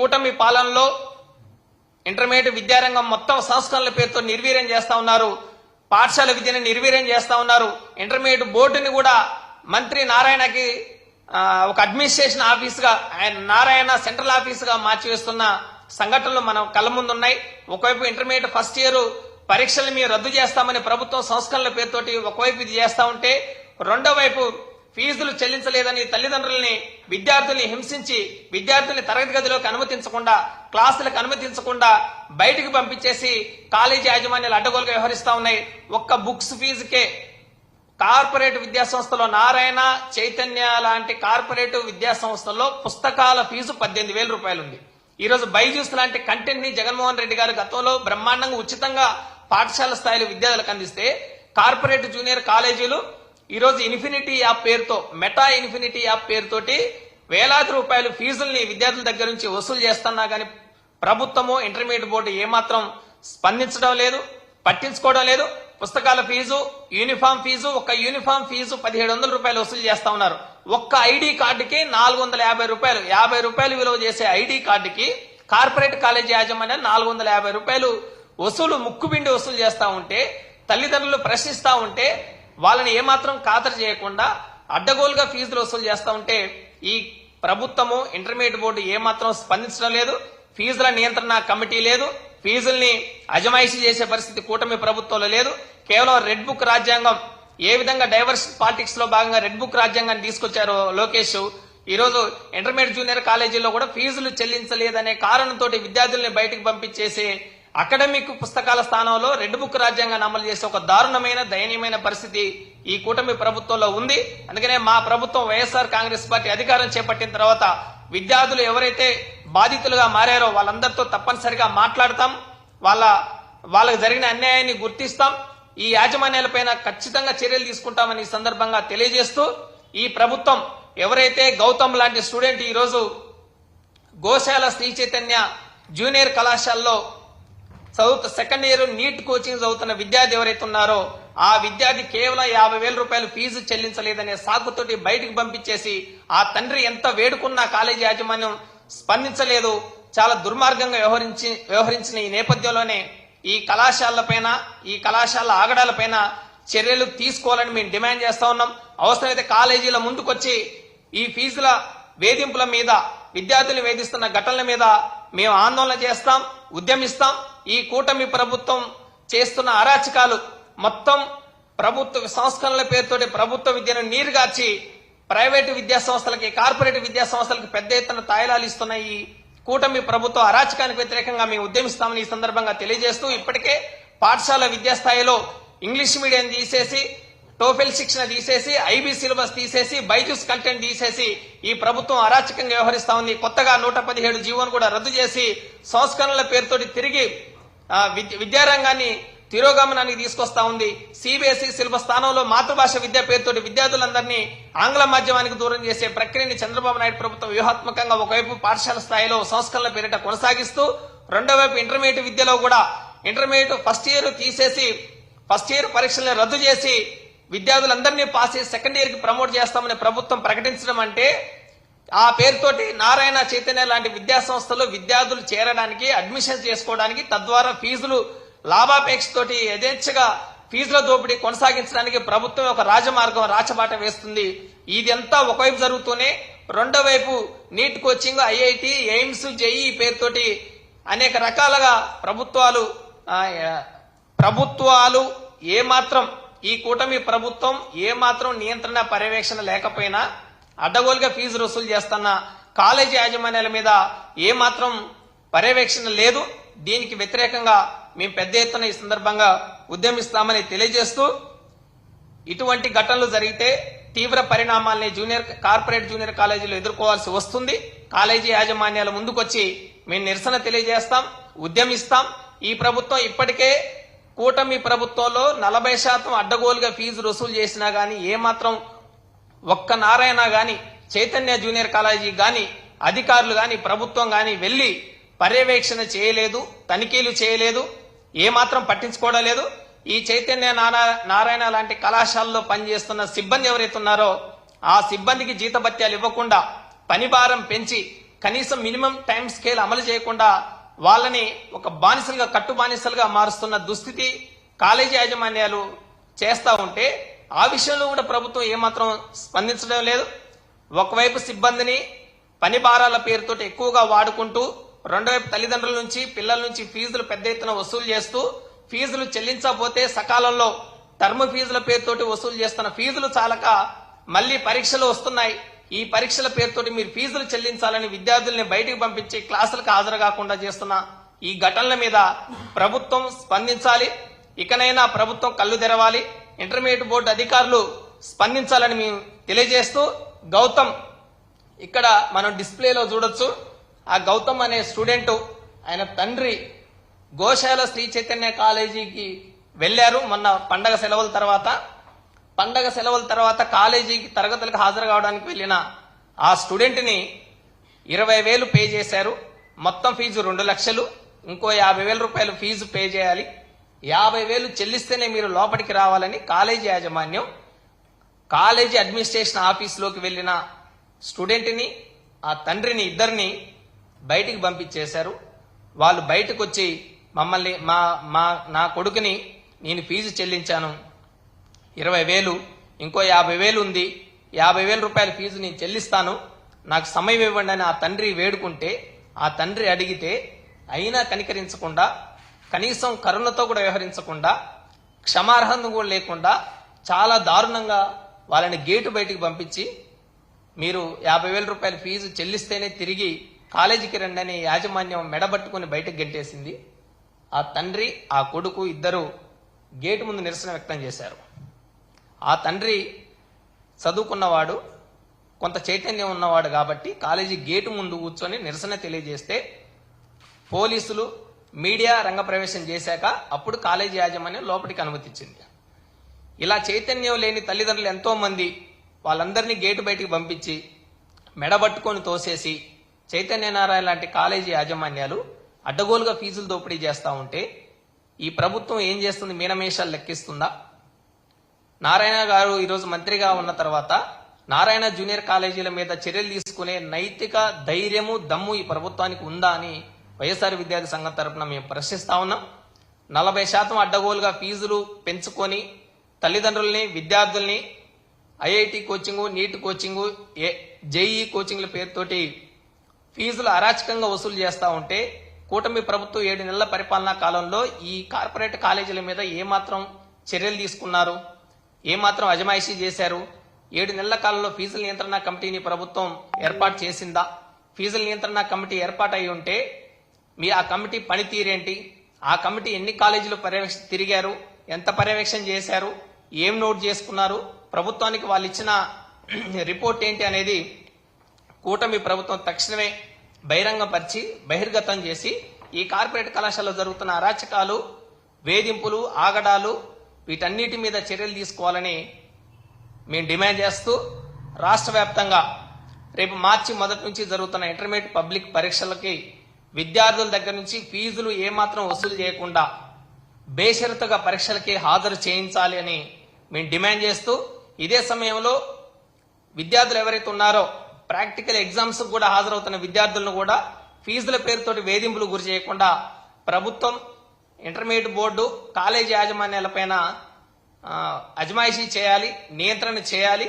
కూటమి పాలనలో ఇంటర్మీడియట్ విద్యారంగం మొత్తం సంస్కరణల పేరుతో నిర్వీర్యం చేస్తా ఉన్నారు. పాఠశాల విద్యను నిర్వీర్యం చేస్తా ఉన్నారు. ఇంటర్మీడియట్ బోర్డుని కూడా మంత్రి నారాయణకి ఒక అడ్మినిస్ట్రేషన్ ఆఫీసుగా నారాయణ సెంట్రల్ ఆఫీసుగా మార్చివేస్తున్న సంఘటనలు మనం కళ్ళ ముందు ఉన్నాయి. ఒకవైపు ఇంటర్మీడియట్ ఫస్ట్ ఇయర్ పరీక్షలు మేము రద్దు చేస్తామని ప్రభుత్వం సంస్కరణల పేరుతోటి ఒకవైపు ఇది చేస్తా ఉంటే, రెండో వైపు ఫీజులు చెల్లించలేదని తల్లిదండ్రుల్ని విద్యార్థుల్ని హింసించి విద్యార్థుల్ని తరగతి గదిలోకి అనుమతించకుండా క్లాసులకు అనుమతించకుండా బయటికి పంపించేసి కాలేజీ యాజమాన్యాలు అడ్డగోలుగా వ్యవహరిస్తా ఉన్నాయి. ఒక్క బుక్స్ ఫీజుకే కార్పొరేట్ విద్యా సంస్థలో నారాయణ చైతన్య లాంటి కార్పొరేట్ విద్యా సంస్థల్లో పుస్తకాల ఫీజు 18,000 రూపాయలు ఉంది. ఈ రోజు బైజూస్ లాంటి కంటెంట్ ని జగన్మోహన్ రెడ్డి గారు గతంలో బ్రహ్మాండంగా ఉచితంగా పాఠశాల స్థాయిలో విద్యార్థులకు అందిస్తే, కార్పొరేట్ జూనియర్ కాలేజీలు ఈ రోజు ఇన్ఫినిటీ యాప్ పేరుతో మెటా ఇన్ఫినిటీ యాప్ పేరుతోటి వేలాది రూపాయలు ఫీజుల్ని విద్యార్థుల దగ్గర నుంచి వసూలు చేస్తున్నా గానీ ప్రభుత్వము ఇంటర్మీడియట్ బోర్డు ఏమాత్రం స్పందించడం లేదు, పట్టించుకోవడం లేదు. పుస్తకాల ఫీజు, యూనిఫామ్ ఫీజు, ఒక్క యూనిఫామ్ ఫీజు 1,700 రూపాయలు వసూలు చేస్తా ఉన్నారు. ఒక్క ఐడి కార్డుకి 450 రూపాయలు, 50 రూపాయలు విలువ చేసే ఐడి కార్డుకి కార్పొరేట్ కాలేజీ యాజమాన్యం 450 రూపాయలు వసూలు ముక్కుబిండి వసూలు చేస్తా ఉంటే, తల్లిదండ్రులు ప్రశ్నిస్తా ఉంటే వాళ్ళని ఏమాత్రం ఖాతరు చేయకుండా అడ్డగోలుగా ఫీజులు వసూలు చేస్తా ఉంటే ఈ ప్రభుత్వము ఇంటర్మీడియట్ బోర్డు ఏమాత్రం స్పందించడం లేదు. ఫీజుల నియంత్రణ కమిటీ లేదు. ఫీజుల్ని అజమాయిషీ చేసే పరిస్థితి కూటమి ప్రభుత్వంలో లేదు. కేవలం రెడ్ బుక్ రాజ్యాంగం, ఏ విధంగా డైవర్సిటీ పాలిటిక్స్ లో భాగంగా రెడ్ బుక్ రాజ్యాంగాన్ని తీసుకొచ్చారో లోకేష్, ఈ రోజు ఇంటర్మీడియట్ జూనియర్ కాలేజీలో కూడా ఫీజులు చెల్లించలేదనే కారణంతో విద్యార్థుల్ని బయటకు పంపించేసి అకాడమిక్ పుస్తకాల స్థానంలో రెడ్ బుక్ రాజ్యాంగాన్ని అమలు చేసే ఒక దారుణమైన దయనీయమైన పరిస్థితి ఈ కూటమి ప్రభుత్వంలో ఉంది. అందుకనే మా ప్రభుత్వం వైఎస్ఆర్ కాంగ్రెస్ పార్టీ అధికారం చేపట్టిన తర్వాత విద్యార్థులు ఎవరైతే బాధితులుగా మారారో వాళ్ళందరితో తప్పనిసరిగా మాట్లాడతాం, వాళ్ళకు జరిగిన అన్యాయాన్ని గుర్తిస్తాం, ఈ యాజమాన్యాలపైన ఖచ్చితంగా చర్యలు తీసుకుంటామని ఈ సందర్భంగా తెలియజేస్తూ, ఈ ప్రభుత్వం ఎవరైతే గౌతమ్ లాంటి స్టూడెంట్ ఈ రోజు గోశాల శ్రీ చైతన్య జూనియర్ కళాశాలలో సెకండ్ ఇయర్ నీట్ కోచింగ్ చదువుతున్న విద్యార్థి ఎవరైతే ఉన్నారో ఆ విద్యార్థి కేవలం 50,000 రూపాయలు ఫీజు చెల్లించలేదనే సాకుతోటి బయటికి పంపించేసి ఆ తండ్రి ఎంత వేడుకున్నా కాలేజీ యాజమాన్యం స్పందించలేదు. చాలా దుర్మార్గంగా వ్యవహరించిన ఈ నేపథ్యంలోనే ఈ కళాశాలపైన, ఈ కళాశాల ఆగడాలపైన చర్యలు తీసుకోవాలని మేము డిమాండ్ చేస్తా ఉన్నాం. అవసరమైతే కాలేజీల ముందుకొచ్చి ఈ ఫీజుల వేధింపుల మీద, విద్యార్థులు వేధిస్తున్న ఘటనల మీద మేము ఆందోళన చేస్తాం, ఉద్యమిస్తాం. ఈ కూటమి ప్రభుత్వం చేస్తున్న అరాచకాలు మొత్తం ప్రభుత్వ సంస్కరణల పేరుతోటి ప్రభుత్వ విద్యను నీరుగార్చి ప్రైవేటు విద్యా సంస్థలకి, కార్పొరేట్ విద్యా సంస్థలకు పెద్ద ఎత్తున తాయిలాలు ఇస్తున్న ఈ కూటమి ప్రభుత్వ అరాచకానికి వ్యతిరేకంగా మేము ఉద్యమిస్తామని ఈ సందర్భంగా తెలియజేస్తూ, ఇప్పటికే పాఠశాల విద్యాస్థాయిలో ఇంగ్లీష్ మీడియం తీసేసి, టోఫెల్ శిక్షణ తీసేసి, ఐబీ సిలబస్ తీసేసి, బైజూస్ కంటెంట్ తీసేసి ఈ ప్రభుత్వం అరాచకంగా వ్యవహరిస్తా ఉంది. కొత్తగా 117 జీవోను కూడా రద్దు చేసి సంస్కరణల పేరుతోటి తిరిగి విద్యారంగాన్ని తిరోగమనానికి తీసుకొస్తా ఉంది. సిబిఎస్ఈ సిలబస్ స్థానంలో మాతృభాష విద్యా పేరుతోటి విద్యార్థులందరినీ ఆంగ్ల మాధ్యమానికి దూరం చేసే ప్రక్రియని చంద్రబాబు నాయుడు ప్రభుత్వం వ్యూహాత్మకంగా ఒకవైపు పాఠశాల స్థాయిలో సంస్కరణల పేరిట కొనసాగిస్తూ, రెండో వైపు ఇంటర్మీడియట్ విద్యలో కూడా ఇంటర్మీడియట్ ఫస్ట్ ఇయర్ తీసేసి ఫస్ట్ ఇయర్ పరీక్షలను రద్దు చేసి విద్యార్థులందరినీ పాస్ చేసి సెకండ్ ఇయర్ కి ప్రమోట్ చేస్తామని ప్రభుత్వం ప్రకటించడం అంటే, ఆ పేరుతోటి నారాయణ చైతన్య లాంటి విద్యా సంస్థలు విద్యార్థులు చేరడానికి, అడ్మిషన్ చేసుకోవడానికి, తద్వారా ఫీజులు లాభాపేక్షతోటి యథేచ్ఛగా ఫీజుల దోపిడీ కొనసాగించడానికి ప్రభుత్వం ఒక రాజమార్గం, రాచబాట వేస్తుంది. ఇదంతా ఒకవైపు జరుగుతూనే రెండో వైపు NEET coaching, IIT, AIIMS, JEE పేరుతోటి అనేక రకాలుగా ప్రభుత్వాలు ఏమాత్రం, ఈ కూటమి ప్రభుత్వం ఏమాత్రం నియంత్రణ పర్యవేక్షణ లేకపోయినా అడ్డగోలుగా ఫీజు వసూలు చేస్తున్న కాలేజీ యాజమాన్యాల మీద ఏమాత్రం పర్యవేక్షణ లేదు. దీనికి వ్యతిరేకంగా మేము పెద్ద ఎత్తున ఈ సందర్భంగా ఉద్యమిస్తామని తెలియజేస్తూ, ఇటువంటి ఘటనలు జరిగితే తీవ్ర పరిణామాల్ని కార్పొరేట్ జూనియర్ కాలేజీలో ఎదుర్కోవాల్సి వస్తుంది. కాలేజీ యాజమాన్యాల ముందుకొచ్చి మేము నిరసన తెలియజేస్తాం, ఉద్యమిస్తాం. ఈ ప్రభుత్వం ఇప్పటికే కూటమి ప్రభుత్వంలో 40% అడ్డగోలుగా ఫీజు వసూలు చేసినా గానీ ఏమాత్రం ఒక్క నారాయణ గాని, చైతన్య జూనియర్ కాలేజీ గాని, అధికారులు గాని, ప్రభుత్వం గాని వెళ్లి పర్యవేక్షణ చేయలేదు, తనిఖీలు చేయలేదు, ఏమాత్రం పట్టించుకోవడం లేదు. ఈ చైతన్య నారాయణ లాంటి కళాశాలలో పనిచేస్తున్న సిబ్బంది ఎవరైతే ఉన్నారో ఆ సిబ్బందికి జీతభత్యాలు ఇవ్వకుండా, పని భారం పెంచి కనీసం మినిమం టైం స్కేల్ అమలు చేయకుండా వాళ్ళని ఒక బానిసలుగా కట్టు బానిసలుగా మారుస్తున్న దుస్థితి కాలేజీ యాజమాన్యాలు చేస్తా ఉంటే ఆ విషయంలో కూడా ప్రభుత్వం ఏమాత్రం స్పందించడం లేదు. ఒకవైపు సిబ్బందిని పని భారాల పేరుతోటి ఎక్కువగా వాడుకుంటూ రెండో వైపు తల్లిదండ్రుల నుంచి పిల్లల నుంచి ఫీజులు పెద్ద ఎత్తున వసూలు చేస్తూ ఫీజులు చెల్లించకపోతే సకాలంలో టర్మ్ ఫీజుల పేరుతోటి వసూలు చేస్తున్న ఫీజులు చాలక మళ్లీ పరీక్షలు వస్తున్నాయి. ఈ పరీక్షల పేరుతోటి మీరు ఫీజులు చెల్లించాలని విద్యార్థుల్ని బయటికి పంపించి క్లాసులకు హాజరు కాకుండా చేస్తున్న ఈ ఘటనల మీద ప్రభుత్వం స్పందించాలి. ఇకనైనా ప్రభుత్వం కళ్ళు తెరవాలి. ఇంటర్మీడియట్ బోర్డు అధికారులు స్పందించాలని మేము తెలియజేస్తూ గౌతమ్ ఇక్కడ మనం డిస్ప్లేలో చూడొచ్చు. ఆ గౌతమ్ అనే స్టూడెంట్ ఆయన తండ్రి గోశాల శ్రీ చైతన్య కాలేజీకి వెళ్లారు మొన్న పండగ సెలవుల తర్వాత కాలేజీకి తరగతులకు హాజరు కావడానికి వెళ్లిన ఆ స్టూడెంట్ ని 20,000 పే చేశారు. మొత్తం ఫీజు 2 లక్షలు, ఇంకో 50,000 రూపాయలు ఫీజు పే చేయాలి. 50,000 చెల్లిస్తేనే మీరు లోపలికి రావాలని కాలేజీ యాజమాన్యం కాలేజీ అడ్మినిస్ట్రేషన్ ఆఫీసులోకి వెళ్లిన స్టూడెంట్ని ఆ తండ్రిని ఇద్దరిని బయటికి పంపించేశారు. వాళ్ళు బయటకు వచ్చి మమ్మల్ని నా కొడుకుని నేను ఫీజు చెల్లించాను 20,000, ఇంకో 50,000 ఉంది, 50,000 రూపాయల ఫీజు నేను చెల్లిస్తాను, నాకు సమయం ఇవ్వండి అని ఆ తండ్రి వేడుకుంటే ఆ తండ్రి అడిగితే అయినా కనికరించకుండా కనీసం కరుణతో కూడా వ్యవహరించకుండా క్షమార్హం కూడా లేకుండా చాలా దారుణంగా వాళ్ళని గేటు బయటికి పంపించి మీరు 50,000 రూపాయల ఫీజు చెల్లిస్తేనే తిరిగి కాలేజీకి రండి అని యాజమాన్యం మెడబట్టుకుని బయటకు గెంటేసింది. ఆ తండ్రి ఆ కొడుకు ఇద్దరు గేటు ముందు నిరసన వ్యక్తం చేశారు. ఆ తండ్రి చదువుకున్నవాడు, కొంత చైతన్యం ఉన్నవాడు కాబట్టి కాలేజీ గేటు ముందు కూర్చొని నిరసన తెలియజేస్తే పోలీసులు మీడియా రంగప్రవేశం చేశాక అప్పుడు కాలేజీ యాజమాన్యం లోపలికి అనుమతించింది. ఇలా చైతన్యం లేని తల్లిదండ్రులు ఎంతో మంది వాళ్ళందరినీ గేటు బయటికి పంపించి మెడబట్టుకొని తోసేసి చైతన్యనారాయణ లాంటి కాలేజీ యాజమాన్యాలు అడ్డగోలుగా ఫీజులు దోపిడీ చేస్తా ఉంటే ఈ ప్రభుత్వం ఏం చేస్తుంది? మీనమేషాలు లెక్కిస్తుందా? నారాయణ గారు ఈరోజు మంత్రిగా ఉన్న తర్వాత నారాయణ జూనియర్ కాలేజీల మీద చర్యలు తీసుకునే నైతిక ధైర్యము దమ్ము ఈ ప్రభుత్వానికి ఉందా అని వైఎస్ఆర్ విద్యార్థి సంఘం తరఫున మేము ప్రశ్నిస్తా ఉన్నాం. 40% అడ్డగోలుగా ఫీజులు పెంచుకొని తల్లిదండ్రుల్ని విద్యార్థుల్ని IIT coaching, NEET coaching, JEE కోచింగ్ల పేరుతోటి ఫీజులు అరాచకంగా వసూలు చేస్తా ఉంటే కూటమి ప్రభుత్వం 7 నెలల పరిపాలనా కాలంలో ఈ కార్పొరేట్ కాలేజీల మీద ఏమాత్రం చర్యలు తీసుకున్నారు? ఏమాత్రం అజమాయిషీ చేశారు? 7 నెలల కాలంలో ఫీజుల నియంత్రణ కమిటీని ప్రభుత్వం ఏర్పాటు చేసిందా? ఫీజుల నియంత్రణ కమిటీ ఏర్పాటు అయి ఉంటే మీ ఆ కమిటీ పనితీరేంటి? ఆ కమిటీ ఎన్ని కాలేజీలు తిరిగారు? ఎంత పర్యవేక్షణ చేశారు? ఏం నోట్ చేసుకున్నారు? ప్రభుత్వానికి వాళ్ళు ఇచ్చిన రిపోర్ట్ ఏంటి అనేది కూటమి ప్రభుత్వం తక్షణమే బహిరంగపరిచి బహిర్గతం చేసి ఈ కార్పొరేట్ కళాశాలలో జరుగుతున్న అరాచకాలు, వేధింపులు, ఆగడాలు వీటన్నిటి మీద చర్యలు తీసుకోవాలని మేము డిమాండ్ చేస్తూ రాష్ట్ర వ్యాప్తంగా రేపు మార్చి 1 నుంచి జరుగుతున్న ఇంటర్మీడియట్ పబ్లిక్ పరీక్షలకి విద్యార్థుల దగ్గర నుంచి ఫీజులు ఏమాత్రం వసూలు చేయకుండా బేషరతుగా పరీక్షలకి హాజరు చేయించాలి అని మేము డిమాండ్ చేస్తూ ఇదే సమయంలో విద్యార్థులు ఎవరైతే ఉన్నారో ప్రాక్టికల్ ఎగ్జామ్స్ కూడా హాజరవుతున్న విద్యార్థులను కూడా ఫీజుల పేరుతోటి వేధింపులు గురి చేయకుండా ప్రభుత్వం, ఇంటర్మీడియట్ బోర్డు, కాలేజీ యాజమాన్యాలపైన అజమాయిషీ చేయాలి, నియంత్రణ చేయాలి.